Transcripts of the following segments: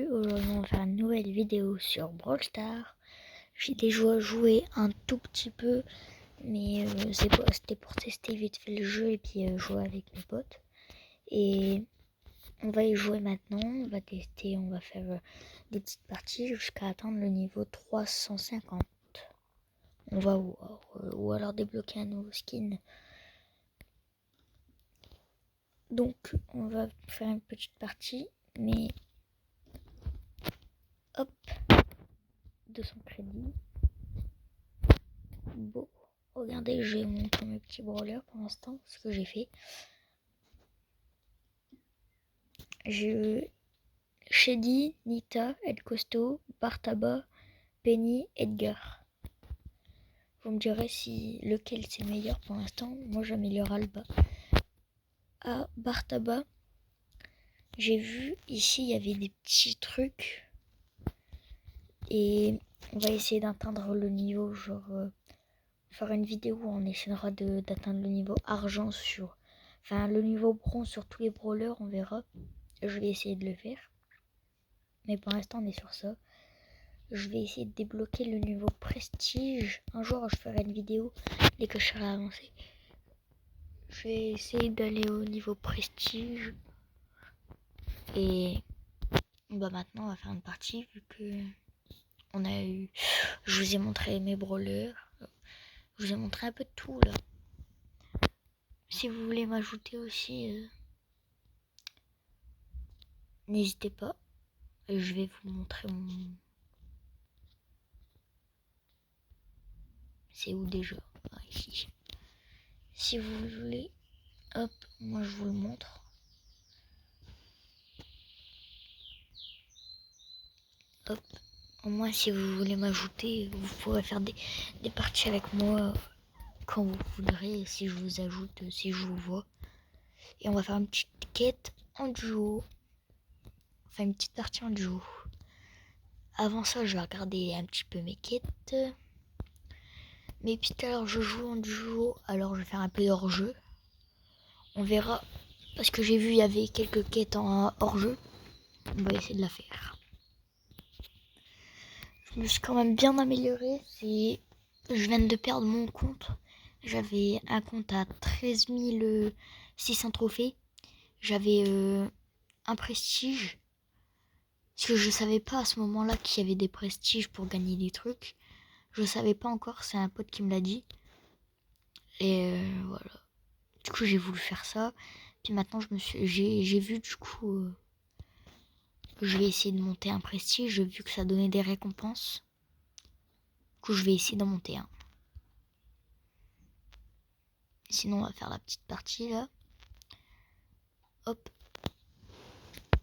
Aujourd'hui on va faire une nouvelle vidéo sur Brawl Stars. J'ai déjà joué un tout petit peu, mais c'était pour tester vite fait le jeu et puis jouer avec mes potes. Et on va y jouer maintenant, on va tester, on va faire des petites parties jusqu'à atteindre le niveau 350. On va ou alors débloquer un nouveau skin. Donc on va faire une petite partie, mais hop, 200 crédits. Bon, regardez, je vais montrer mes petits brawlers pour l'instant, ce que j'ai fait. J'ai eu Shady, Nita, El Costo, Bartaba, Penny, Edgar. Vous me direz si lequel c'est le meilleur pour l'instant. Moi j'améliore Alba. À Bartaba, j'ai vu ici il y avait des petits trucs. Et on va essayer d'atteindre le niveau, genre faire une vidéo où on essaiera d'atteindre le niveau argent sur... Enfin le niveau bronze sur tous les brawlers, on verra. Je vais essayer de le faire. Mais pour l'instant on est sur ça. Je vais essayer de débloquer le niveau prestige. Un jour je ferai une vidéo dès que je serai avancé. Je vais essayer d'aller au niveau prestige. Et bah maintenant on va faire une partie vu que on a eu... Je vous ai montré mes brawlers. Je vous ai montré un peu de tout là. Si vous voulez m'ajouter aussi, n'hésitez pas. Je vais vous montrer mon... C'est où déjà? Ah, ici. Si vous voulez, hop, moi je vous le montre. Hop, au moins si vous voulez m'ajouter, vous pourrez faire des parties avec moi quand vous voudrez, si je vous ajoute, si je vous vois. Et on va faire une petite quête en duo. Enfin une petite partie en duo. Avant ça, je vais regarder un petit peu mes quêtes. Mais puis tout à l'heure, je joue en duo, alors je vais faire un peu d'hors-jeu. On verra, parce que j'ai vu il y avait quelques quêtes en hors-jeu. On va essayer de la faire. Je me suis quand même bien améliorée. Je viens de perdre mon compte. J'avais un compte à 13 600 trophées. J'avais un prestige. Parce que je savais pas à ce moment-là qu'il y avait des prestiges pour gagner des trucs. Je savais pas encore, c'est un pote qui me l'a dit. Et voilà. Du coup, j'ai voulu faire ça. Puis maintenant, j'ai vu du coup... je vais essayer de monter un prestige, vu que ça donnait des récompenses. Du coup, je vais essayer d'en monter un. Sinon, on va faire la petite partie là. Hop.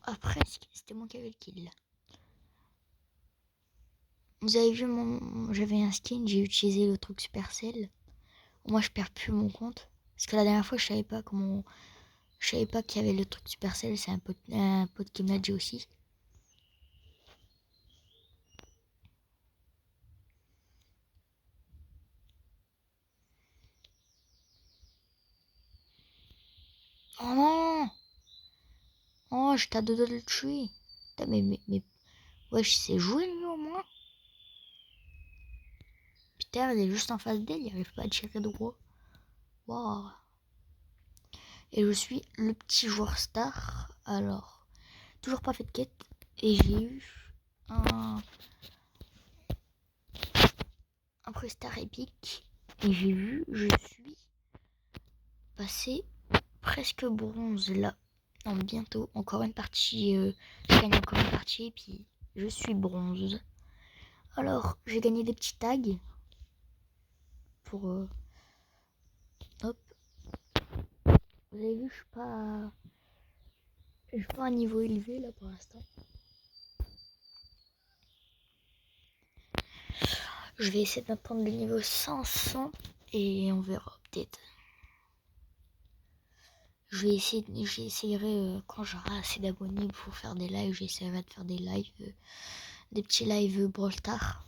Après, c'était moi qui avais le kill. Vous avez vu j'avais un skin, j'ai utilisé le truc Supercell. Moi, je perds plus mon compte. Parce que la dernière fois, je savais pas comment... Je savais pas qu'il y avait le truc Supercell. C'est un pote qui me l'a dit aussi. Oh non! Oh, j'étais à deux doigts de le tuer. Putain, mais... Wesh, c'est joué lui au moins. Putain, il est juste en face d'elle, il arrive pas à tirer droit. Waouh. Et je suis le petit joueur star. Alors, toujours pas fait de quête. Et j'ai eu un prestar épique. Et j'ai vu, je suis passé presque bronze là. Non, bientôt. Encore une partie. Je gagne encore une partie et puis je suis bronze. Alors, j'ai gagné des petits tags. Pour... hop. Vous avez vu, je suis pas... Je suis pas à un niveau élevé là pour l'instant. Je vais essayer d'atteindre le niveau 500 et on verra peut-être. J'essaierai quand j'aurai assez d'abonnés pour faire des lives, j'essaierai de faire des lives, des petits lives Brawl Stars.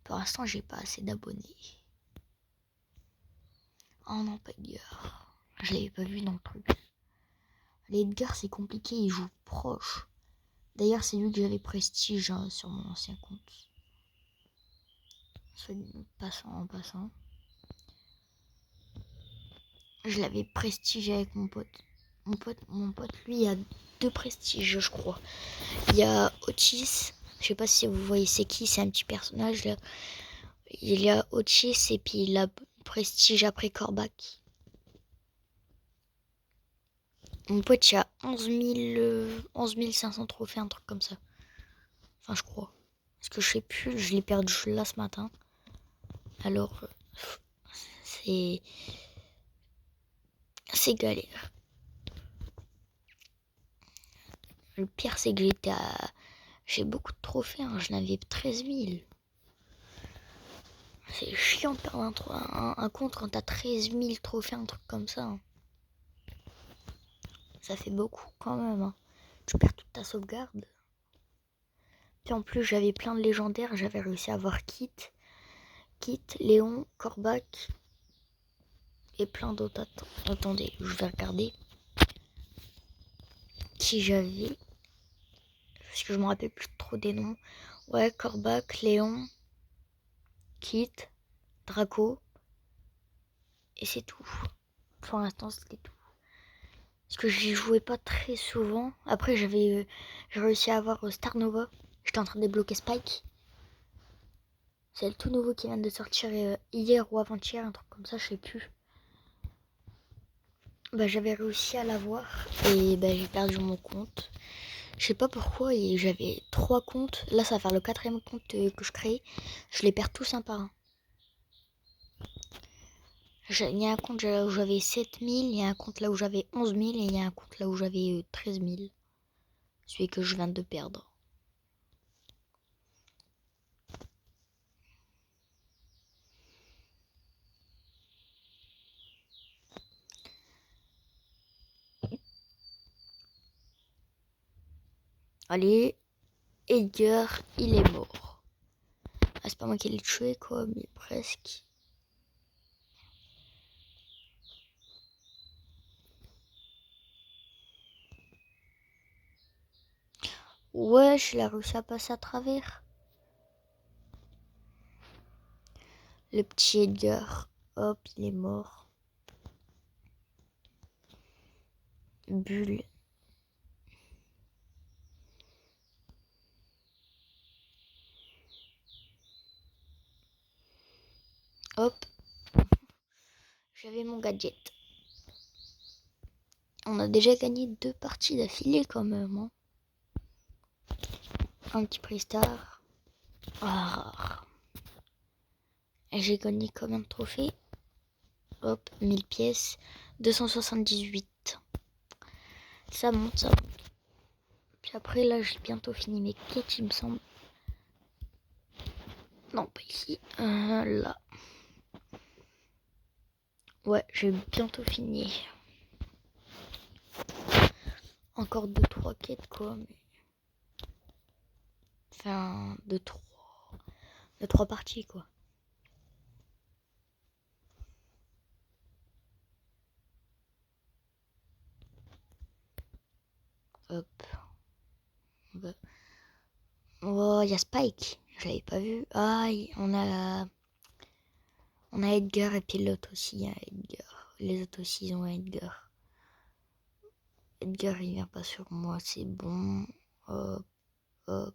Pour l'instant, j'ai pas assez d'abonnés. Oh non, pas Edgar. Je l'avais pas vu dans le truc. Les Edgar, c'est compliqué, ils jouent proche. D'ailleurs, c'est lui que j'avais prestige sur mon ancien compte. En passant. Je l'avais prestige avec mon pote. Mon pote, lui, il a 2 prestiges, je crois. Il y a Otis. Je sais pas si vous voyez c'est qui, c'est un petit personnage là. Il y a Otis et puis il a prestige après Corbac. Mon pote, il y a 11 500 trophées, un truc comme ça. Enfin, je crois. Parce que je sais plus, je l'ai perdu là ce matin. Alors, c'est galère. Le pire, c'est que j'ai beaucoup de trophées, hein. Je n'avais 13 000. C'est chiant de perdre un compte quand t'as 13 000 trophées, un truc comme ça, hein. Ça fait beaucoup quand même, hein. Tu perds toute ta sauvegarde. Puis en plus, j'avais plein de légendaires. J'avais réussi à avoir Kit, Léon, Corbac et plein d'autres. Attendez, je vais regarder qui j'avais. Parce que je me rappelle plus trop des noms. Ouais, Corbac, Léon, Kit, Draco. Et c'est tout. Pour l'instant, c'était tout. Parce que j'y jouais pas très souvent. Après, j'ai réussi à avoir Star Nova. J'étais en train de débloquer Spike. C'est le tout nouveau qui vient de sortir hier ou avant-hier, un truc comme ça, je sais plus. Bah, j'avais réussi à l'avoir et bah, j'ai perdu mon compte. Je sais pas pourquoi, et j'avais 3 comptes. Là, ça va faire le 4e compte que je crée. Je les perds tous un par un. Il y a un compte là où j'avais 7000, il y a un compte là où j'avais 11 000 et il y a un compte là où j'avais 13 000. Celui que je viens de perdre. Allez, Edgar, il est mort. Ah, c'est pas moi qui l'ai tué quoi, mais presque. Ouais, je l'ai réussi à passer à travers. Le petit Edgar, hop, il est mort. Bulle. Hop. J'avais mon gadget. On a déjà gagné 2 parties d'affilée quand même, hein. Un petit prix-star. Ah. Et j'ai gagné combien de trophées? Hop, 1000 pièces. 278. Ça monte, ça monte. Puis après, là, j'ai bientôt fini mes quêtes, il me semble. Non, pas ici. Là. Ouais, j'ai bientôt fini. Encore 2-3 quêtes, quoi. Mais... Enfin, 2-3 parties, quoi. Hop. Oh, il y a Spike. Je l'avais pas vu. Ah, on a Edgar et puis l'autre aussi, hein, Edgar. Les autres aussi, ils ont un Edgar. Edgar, il vient pas sur moi, c'est bon. Hop, hop,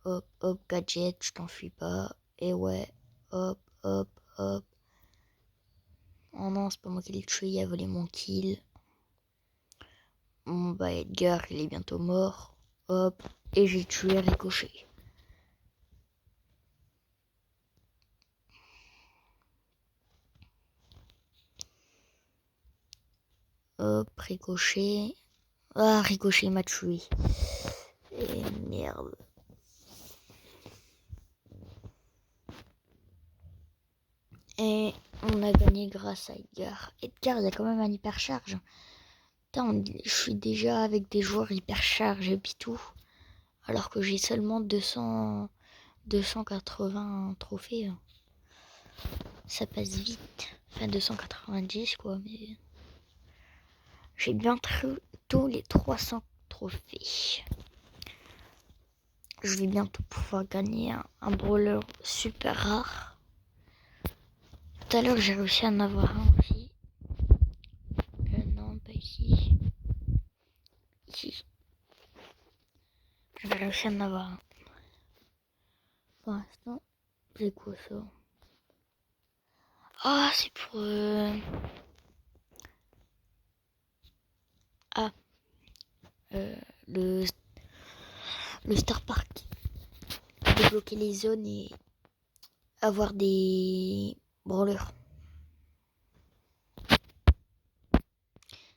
hop, hop, gadget, je t'enfuis pas. Et ouais, hop, hop, hop. Oh non, c'est pas moi qui l'ai tué, il a volé mon kill. Bon, bah, Edgar, il est bientôt mort. Hop, et j'ai tué Ricochet. Hop, Ricochet. Ah, Ricochet m'a tué. Et merde. Et on a gagné grâce à Edgar. Edgar, il a quand même un hypercharge. Putain, je suis déjà avec des joueurs hypercharge et puis tout. Alors que j'ai seulement 280 trophées. Ça passe vite. Enfin, 290 quoi, mais... J'ai bientôt les 300 trophées. je vais bientôt pouvoir gagner un brawler super rare. Tout à l'heure, j'ai réussi à en avoir un aussi. Non, pas ici. Ici. J'ai réussi à en avoir un. Pour l'instant, c'est quoi ça? Ah, c'est pour... Ah, le Star Park. Débloquer les zones et avoir des brawlers.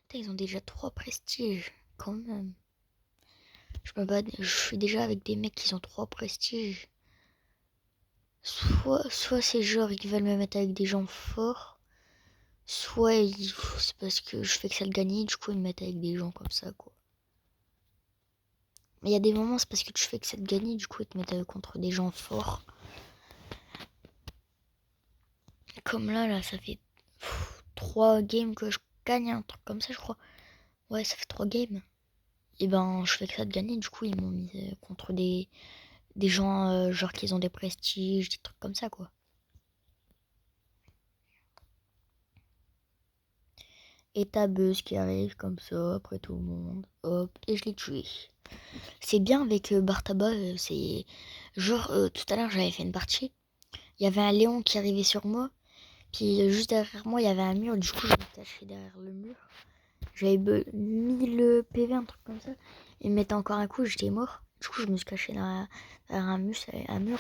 Putain, ils ont déjà 3 prestiges, quand même. Je suis déjà avec des mecs qui ont 3 prestiges. Soit c'est genre ils veulent me mettre avec des gens forts, soit c'est parce que je fais que ça le gagner, du coup ils me mettent avec des gens comme ça, quoi. Mais il y a des moments, c'est parce que tu fais que ça te gagner, du coup ils te mettent contre des gens forts. Comme là, ça fait 3 games que je gagne, un truc comme ça, je crois. Ouais, ça fait 3 games. Et ben, je fais que ça de gagner, du coup ils m'ont mis contre des gens genre qui ont des prestiges, des trucs comme ça, quoi. Et ta Buzz qui arrive comme ça après tout le monde. Hop, et je l'ai tué. C'est bien avec Bartaba, c'est genre tout à l'heure j'avais fait une partie. Il y avait un Léon qui arrivait sur moi, puis juste derrière moi il y avait un mur, du coup je me cachais derrière le mur. J'avais mis le PV, un truc comme ça. Il me mettait encore un coup, j'étais mort. Du coup je me suis caché derrière un mur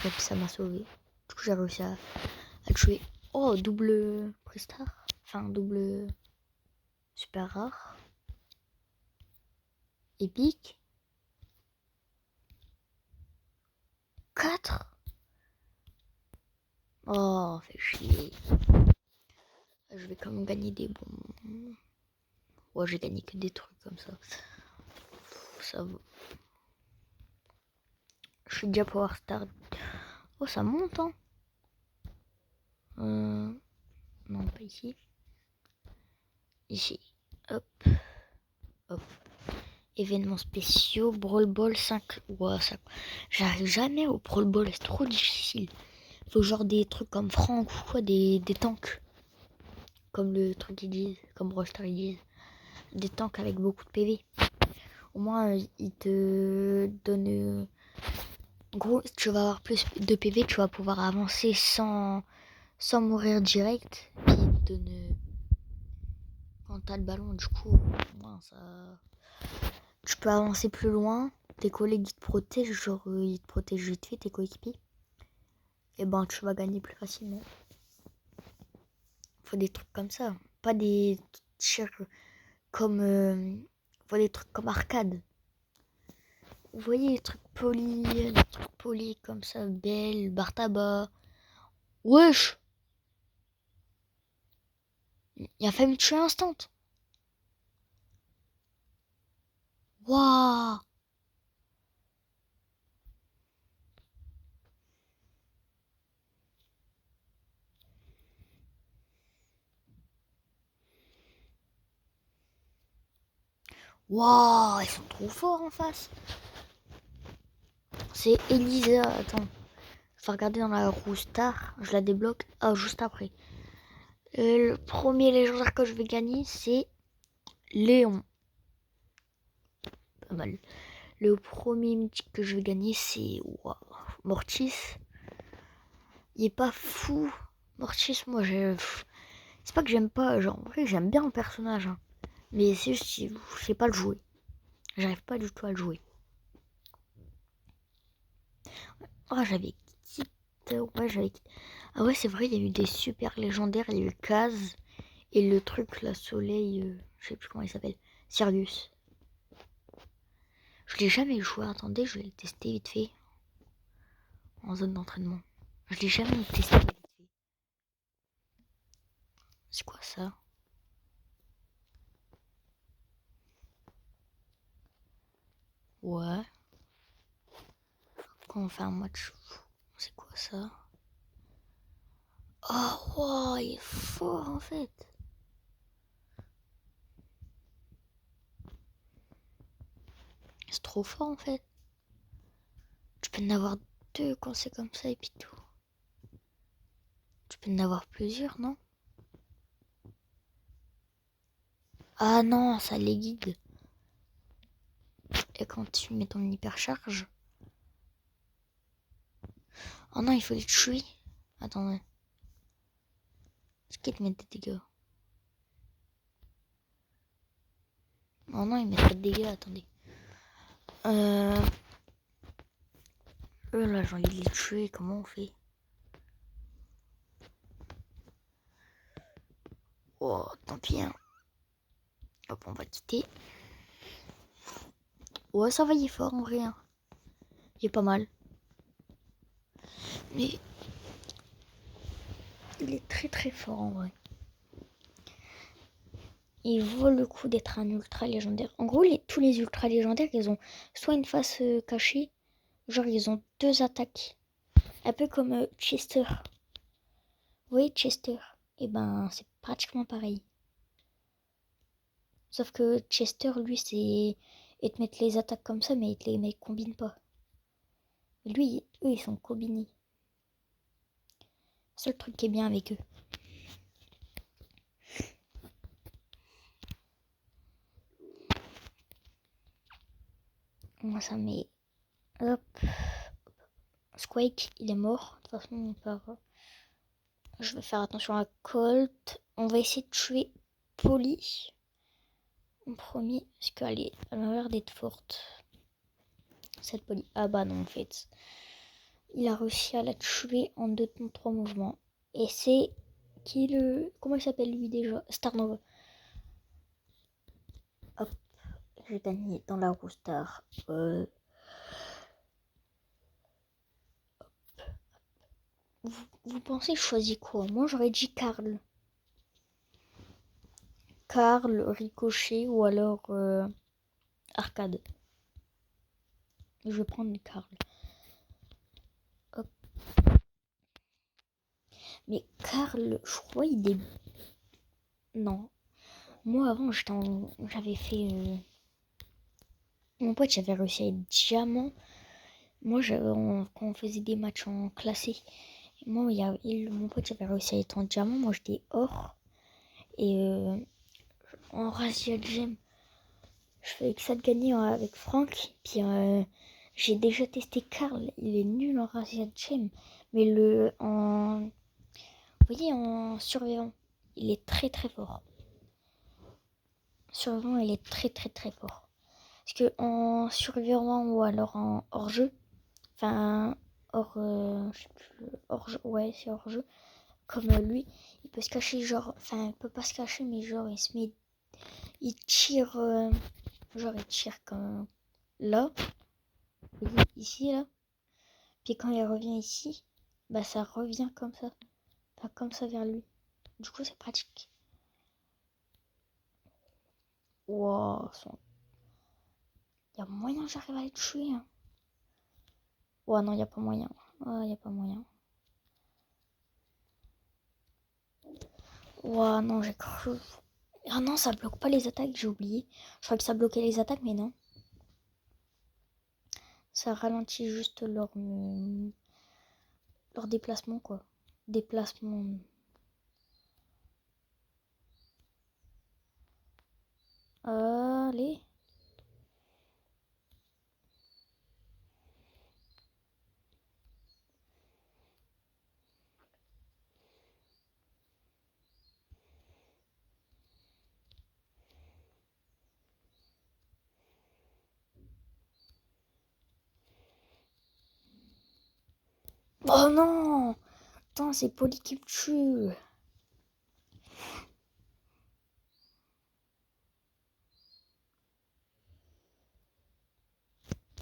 et puis ça m'a sauvé. Du coup j'ai réussi à tuer. Oh, double prestar. Enfin double super rare. Épique. 4. Oh, fait chier. Je vais quand même gagner des bons. Ouais, j'ai gagné que des trucs comme ça. Ça va. Je suis déjà Power Star. Oh, ça monte, hein. Non, pas ici. Ici. Hop. Hop. Événements spéciaux. Brawl Ball 5. Ouais, ça. J'arrive jamais au Brawl Ball. C'est trop difficile. Faut genre des trucs comme Franck ou quoi. Des tanks. Comme le truc qu'ils disent. Comme Rockstar ils disent. Des tanks avec beaucoup de PV. Au moins, ils te donnent. En gros, tu vas avoir plus de PV, tu vas pouvoir avancer sans mourir direct. Puis il te donne. Quand t'as le ballon, du coup, au moins, ça. Tu peux avancer plus loin. Tes collègues ils te protègent, genre ils te protègent vite fait, tes coéquipiers. Et ben, tu vas gagner plus facilement. Faut des trucs comme ça. Pas des tirs comme. Faut des trucs comme arcade. Vous voyez les trucs polis comme ça, Belle, Bartaba. Wesh! Il a failli me tuer instant. Waouh! Waouh! Ils sont trop forts en face. C'est Elisa. Attends. Je vais regarder dans la roue star. Je la débloque. Ah, juste après. Le premier légendaire que je vais gagner, c'est Léon. Pas mal. Le premier mythique que je vais gagner, c'est Mortis. Il est pas fou. Mortis, moi, c'est pas que j'aime pas. Genre, en vrai, j'aime bien le personnage. Hein. Mais c'est juste, je sais pas le jouer. J'arrive pas du tout à le jouer. Ah, j'avais quitté. Ouais, j'avais quitté. Ah ouais, c'est vrai, il y a eu des super légendaires. Il y a eu Kaz et le truc, la soleil. Je sais plus comment il s'appelle. Sirius. Je l'ai jamais joué. Attendez, je vais le tester vite fait. En zone d'entraînement. Je l'ai jamais testé vite fait. C'est quoi ça? Ouais. Quand on fait un match. C'est quoi ça? Oh, wow, il est fort en fait. C'est trop fort en fait. Tu peux en avoir deux quand c'est comme ça et puis tout. Tu peux en avoir plusieurs, non? Ah non, ça les guide. Et quand tu mets ton hypercharge... Oh non, il faut les tuer. Attendez. Est-ce qu'ils te mettent des dégâts? Oh non, ils mettent pas de dégâts, attendez. Eux là, j'ai envie de les tuer, comment on fait? Oh, tant pis, hein. Hop, on va quitter. Ouais, ça va, il est fort en vrai. Hein. Il est pas mal. Mais il est très très fort en vrai. Il vaut le coup d'être un ultra légendaire. En gros, tous les ultra légendaires, ils ont soit une face cachée, genre ils ont deux attaques. Un peu comme Chester. Vous voyez Chester? Et ben, c'est pratiquement pareil. Sauf que Chester, lui, c'est... Il te mettre les attaques comme ça, mais il te les combine pas. Lui, eux, ils sont combinés. C'est le truc qui est bien avec eux. Moi, ça met... Hop. Squake, il est mort. De toute façon, on part... Je vais faire attention à Colt. On va essayer de tuer Polly. En premier, parce qu'elle a l'air d'être forte. Cette Polly. Ah bah non, en fait. Il a réussi à la tuer en 2-3 mouvements. Et c'est... Qui le... Comment il s'appelle lui déjà? Starnova. Hop. J'ai gagné dans la roue Star. Vous pensez choisir quoi? Moi j'aurais dit Karl. Karl, Ricochet ou alors Arcade. Je vais prendre Karl. Hop. Mais Karl, je crois il est... Non. Moi avant j'avais fait... Mon pote j'avais réussi à être diamant. Moi quand on faisait des matchs en classé. Moi mon pote j'avais réussi à être en diamant. Moi j'étais or. Et en Razzia Gem. Je fais que ça de gagner avec Franck. Puis j'ai déjà testé Karl. Il est nul en Razzia Gem. Mais vous voyez, en survivant, il est très très fort. Survivant, il est très très très fort. Parce que en survivant ou alors en hors-jeu, enfin, je sais plus, hors-jeu, ouais, c'est hors-jeu, comme lui, il peut se cacher, genre, enfin, il peut pas se cacher, mais genre, il tire, genre, il tire comme là, vous voyez, ici, là. Puis quand il revient ici, bah ça revient comme ça. Enfin, comme ça vers lui. Du coup, c'est pratique. Wow, il y a moyen que j'arrive à les tuer. Hein. Oh non, il n'y a pas moyen. Oh, il n'y a pas moyen. Oh non, j'ai cru. Ah non, ça bloque pas les attaques, j'ai oublié. Je crois que ça bloquait les attaques, mais non. Ça ralentit juste leur déplacement, quoi. Déplacement. Allez. Oh non! Attends, c'est Polly qui me tue.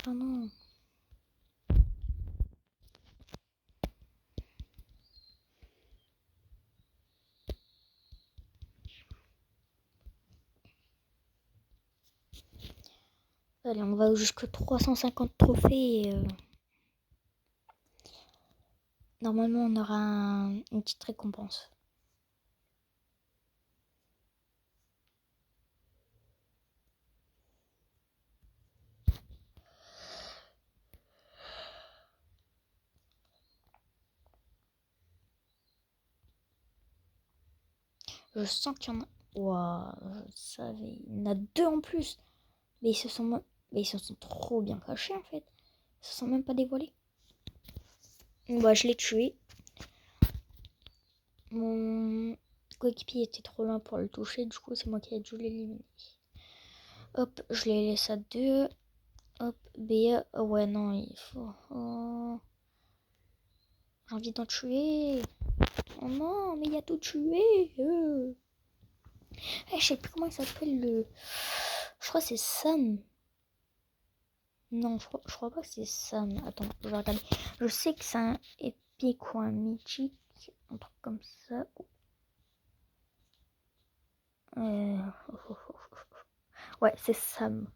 Oh non. Allez, on va jusque 350 trophées. Et, normalement, on aura une petite récompense. Je sens qu'il y en a... Waouh, je savais. Il y en a 2 en plus. Mais ils se sont trop bien cachés en fait. Ils se sont même pas dévoilés. Bah, je l'ai tué. Mon coéquipier était trop loin pour le toucher. Du coup, c'est moi qui ai dû l'éliminer. Hop, je les laisse à 2. Hop, B. Oh, ouais, non, il faut... Oh. J'ai envie d'en tuer. Oh non, mais il y a tout tué. Je sais plus comment il s'appelle le... Je crois que c'est Sam. Non, je crois pas que c'est Sam. Attends, je vais regarder. Je sais que c'est un épique ou un mythique. Un truc comme ça. Euh... Ouais, c'est Sam.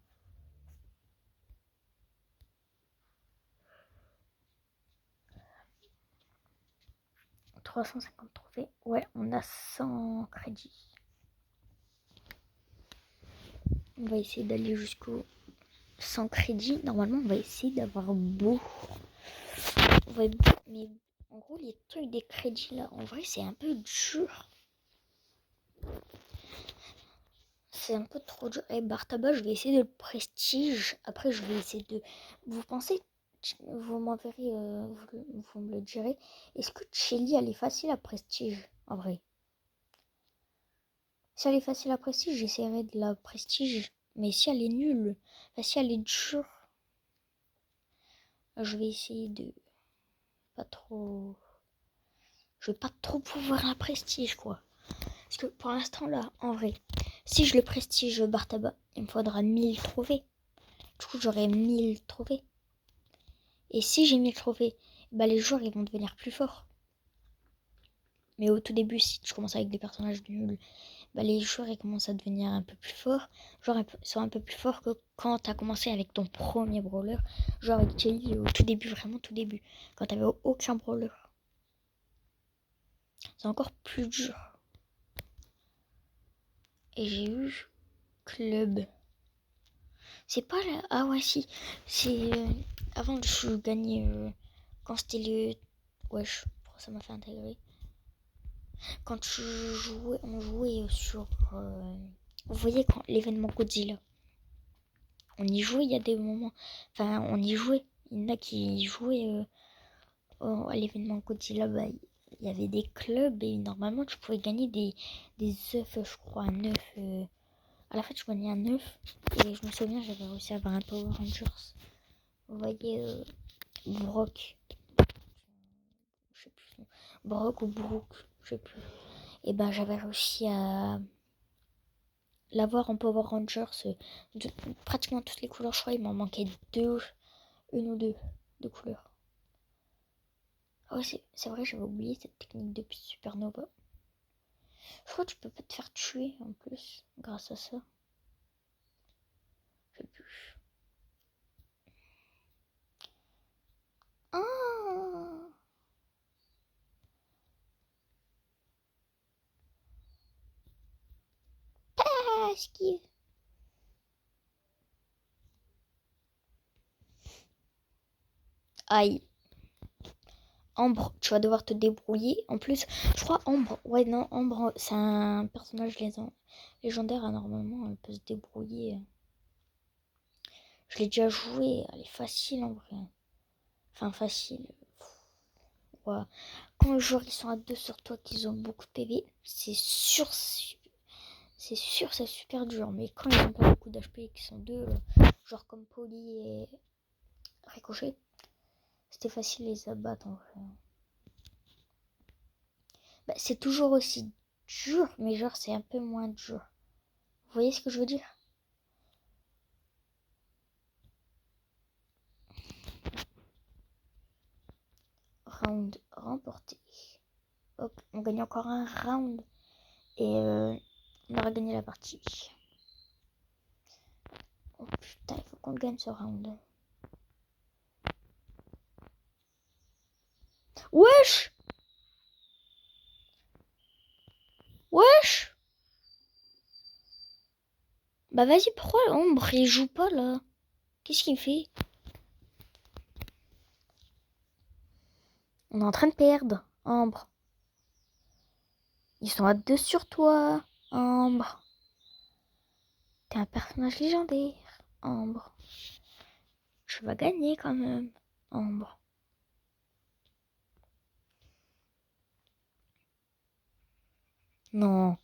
350 trophées. Ouais, on a 100 crédits. On va essayer d'aller jusqu'au 100 crédits. Normalement, on va essayer d'avoir beau. Mais en gros, les trucs des crédits là, en vrai, c'est un peu dur. C'est un peu trop dur. Et Bartaba, je vais essayer de le prestige. Après, je vais essayer de... Vous pensez, vous m'enverrez, vous me le direz. Est-ce que Shelly, elle est facile à prestige, en vrai? Si elle est facile à prestige, j'essaierai de la prestige. Mais si elle est nulle, enfin, si elle est dure, je vais essayer de pas trop... Je vais pas trop pouvoir la prestige, quoi. Parce que pour l'instant, là, en vrai, si je le prestige Bartaba, il me faudra 1000 trophées. Du coup, j'aurai 1000 trophées. Et si j'ai 1000 trophées, bah, les joueurs, ils vont devenir plus forts. Mais au tout début, si tu commences avec des personnages nuls, bah, les joueurs, ils commencent à devenir un peu plus forts. Genre, ils sont un peu plus forts que quand t'as commencé avec ton premier brawler. Genre avec Kelly au tout début, vraiment tout début. Quand t'avais aucun brawler. C'est encore plus dur. Et j'ai eu club. C'est pas là. Ah ouais, si. C'est. Avant, je gagnais. Quand c'était le. Wesh, pourquoi ça m'a fait intégrer? Quand on jouait sur. Vous voyez, quand l'événement Godzilla. On y jouait, il y a des moments. Enfin, on y jouait. Il y en a qui jouaient à l'événement Godzilla. Bah, il y avait des clubs et normalement, tu pouvais gagner des œufs, je crois, un œuf. À la fin, je gagnais un œuf. Et je me souviens, j'avais réussi à avoir un Power Rangers. Vous voyez, Brock. Je sais plus. Brock ou Brook, je sais plus. Et ben, j'avais réussi à l'avoir en Power Rangers de pratiquement toutes les couleurs. Je crois il m'en manquait une ou deux couleurs. Ah ouais, c'est vrai, j'avais oublié cette technique de supernova. Je crois que tu peux pas te faire tuer en plus grâce à ça. Je sais plus. Ah, esquive. Aïe. Ambre, tu vas devoir te débrouiller. En plus, je crois Ambre. Ouais, non, Ambre, c'est un personnage légendaire. Normalement, elle peut se débrouiller. Je l'ai déjà joué. Elle est facile en vrai. Enfin, facile. Ouais. Quand les joueurs ils sont à 2 sur toi, qu'ils ont beaucoup de PV, c'est sûr, c'est super dur. Mais quand ils ont pas beaucoup d'HP et qu'ils sont deux, genre comme Polly et Ricochet, c'était facile de les abattre en vrai. Bah, c'est toujours aussi dur, mais genre c'est un peu moins dur. Vous voyez ce que je veux dire? Round remporté. Hop, on gagne encore un round et on aura gagné la partie. Oh putain, il faut qu'on gagne ce round. Wesh! Wesh! Bah vas-y, pourquoi Ombre il joue pas là? Qu'est-ce qu'il fait? On est en train de perdre, Ambre. Ils sont à deux sur toi, Ambre. T'es un personnage légendaire, Ambre. Tu vas gagner quand même, Ambre. Non.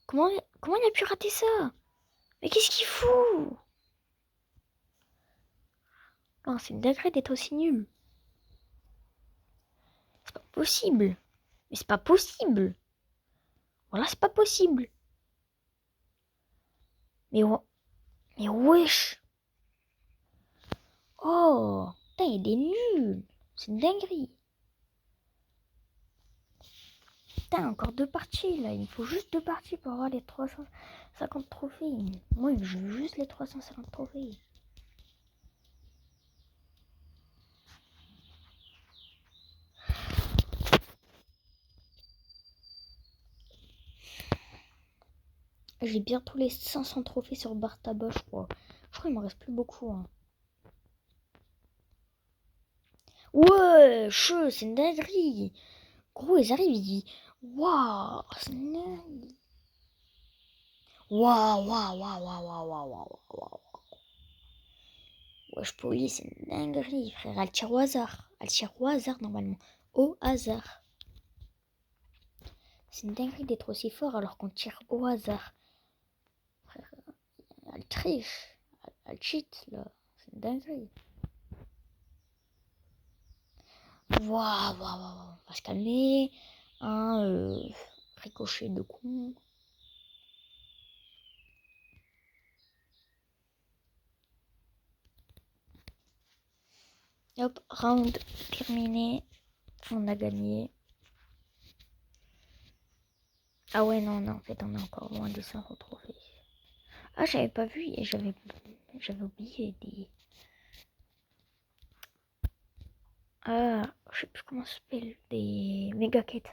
Comment il a pu rater ça? Mais qu'est-ce qu'il fout? Non, c'est une dinguerie d'être aussi nul. C'est pas possible. Mais c'est pas possible. Voilà, c'est pas possible. Mais, mais wesh. Oh, putain, il est nul. C'est une dinguerie. Putain, encore 2 parties là. Il me faut juste 2 parties pour avoir les 350 trophées. Moi, je veux juste les 350 trophées. J'ai bientôt les 500 trophées sur barre tabac, je crois. Je crois qu'il m'en reste plus beaucoup. Hein. Ouais, c'est une dinguerie. Gros, ils arrivent, ils disent waouh, c'est une dinguerie. Waouh, waouh, waouh, waouh, waouh, waouh, waouh. Wesh, police, c'est une dinguerie, frère. Elle tire au hasard. Elle tire au hasard, normalement. Au hasard. C'est une dinguerie d'être aussi fort alors qu'on tire au hasard. Frère, elle triche. Elle cheat, là. C'est une dinguerie. Waouh, waouh, waouh. On va se calmer. Ricochet de con. Hop, round terminé. On a gagné. Ah ouais, non, en fait, on est encore loin de 100 trophées. Ah, j'avais pas vu et j'avais oublié des... Ah, je sais plus comment ça s'appelle, des méga quêtes.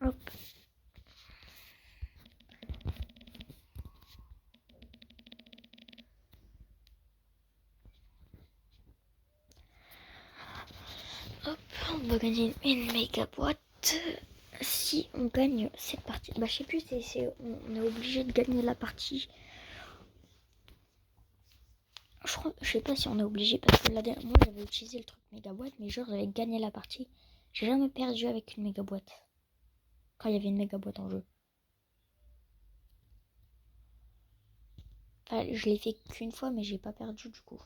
Hop. Hop, on va gagner une méga boîte. Si on gagne cette partie, bah je sais plus, on est obligé de gagner la partie. Je sais pas si on est obligé parce que moi j'avais utilisé le truc méga boîte, mais genre j'avais gagné la partie. J'ai jamais perdu avec une méga boîte. Quand il y avait une méga boîte en jeu. Enfin, je l'ai fait qu'une fois, mais j'ai pas perdu du coup.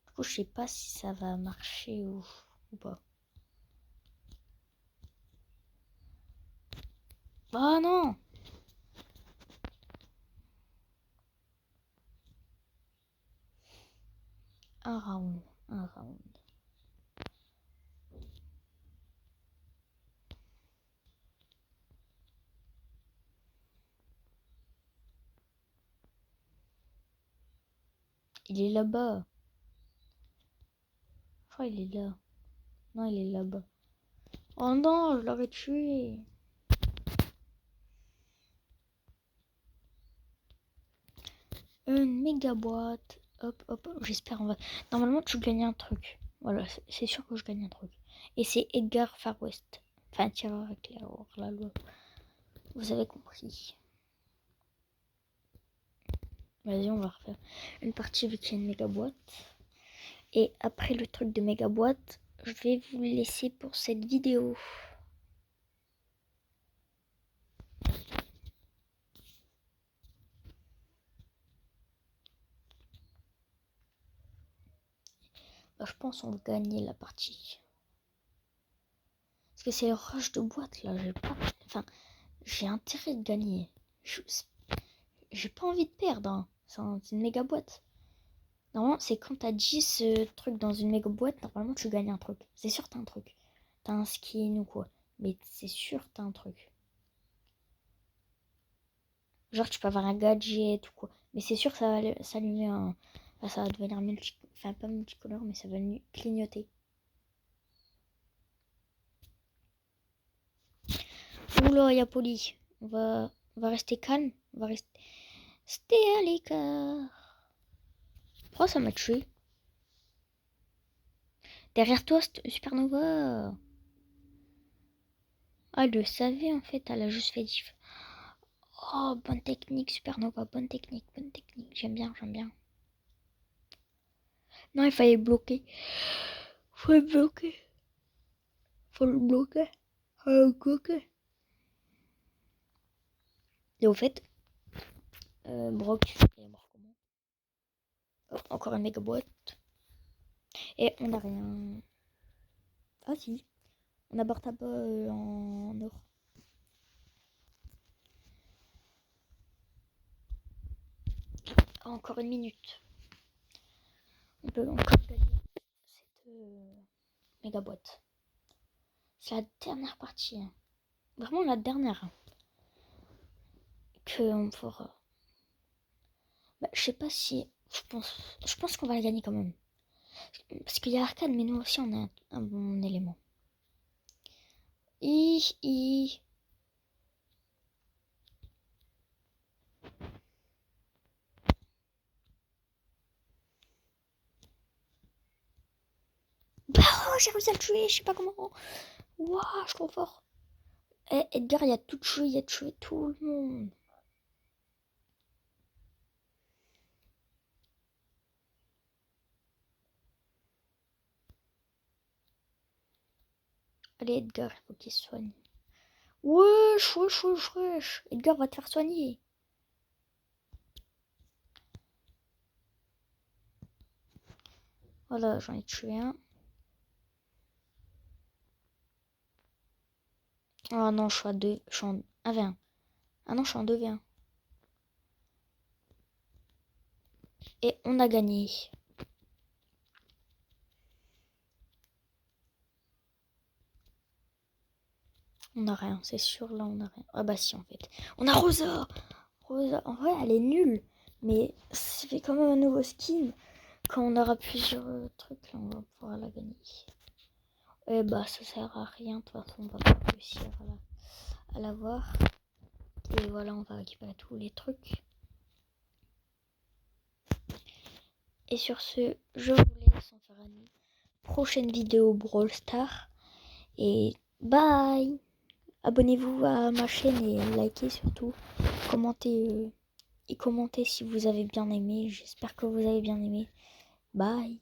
Du coup, je sais pas si ça va marcher ou pas. Oh non! Un round. Il est là-bas. Je crois qu'il est là. Non, il est là-bas. Oh non, je l'aurais tué. Une méga boîte. Hop, hop, j'espère on va... Normalement, tu gagnes un truc. Voilà, c'est sûr que je gagne un truc. Et c'est Edgar Far West. Enfin, tireur éclair hors la loi. Vous avez compris. Vas-y, on va refaire une partie vu qu'il y a une méga boîte. Et après le truc de méga boîte, je vais vous laisser pour cette vidéo. Bah, je pense qu'on va gagner la partie. Parce que c'est le rush de boîte là, j'ai pas... Enfin, j'ai intérêt de gagner. J'ai pas envie de perdre, hein. C'est une méga boîte. Normalement, c'est quand t'as 10 trucs dans une méga boîte, normalement tu gagnes un truc. C'est sûr t'as un truc. T'as un skin ou quoi. Mais c'est sûr t'as un truc. Genre tu peux avoir un gadget ou quoi. Mais c'est sûr que ça va s'allumer un... Enfin, ça va devenir Enfin, pas multicolore, mais ça va clignoter. Oula, il y a Poli. On va rester calme. C'était à l'écart. Pourquoi ça m'a tué? Derrière toi, Supernova. Ah, elle le savait en fait, elle a juste fait diff. Oh, bonne technique, Supernova, bonne technique, bonne technique. J'aime bien, j'aime bien. Non, il fallait bloquer. Faut le bloquer. Faut le bloquer. Faut le bloquer. Et au fait, Brock, il est mort comment? Oh, encore une méga boîte. Et on a rien. Ah si, on a Bartaba en or. Encore une minute. On peut encore gagner cette méga boîte. C'est la dernière partie. Hein. Vraiment la dernière. Que on fera. Bah, je sais pas si. Je pense qu'on va la gagner quand même. Parce qu'il y a Arcade, mais nous aussi on a un bon élément. Oh, j'ai réussi à le tuer, je sais pas comment. Waouh, je suis trop fort. Eh, Edgar, il a tout tué, il a tué tout le monde. Allez, Edgar, il faut qu'il se soigne. Wesh, wesh, wesh, wesh. Edgar va te faire soigner. Voilà, j'en ai tué un. Ah non, je suis à 2. Je suis en 1v1. Ah non, je suis en 2v1. Et on a gagné. On a rien, c'est sûr, là, on a rien. Ah bah si, en fait. On a Rosa. Rosa, en vrai, elle est nulle. Mais ça fait quand même un nouveau skin. Quand on aura plusieurs trucs, là, on va pouvoir la gagner. Et bah, ça sert à rien. De toute façon, on va pas réussir à l'avoir. Et voilà, on va récupérer tous les trucs. Et sur ce, je vous laisse. On fera une prochaine vidéo Brawl Stars. Et bye! Abonnez-vous à ma chaîne et likez surtout. Commentez et commentez si vous avez bien aimé. J'espère que vous avez bien aimé. Bye!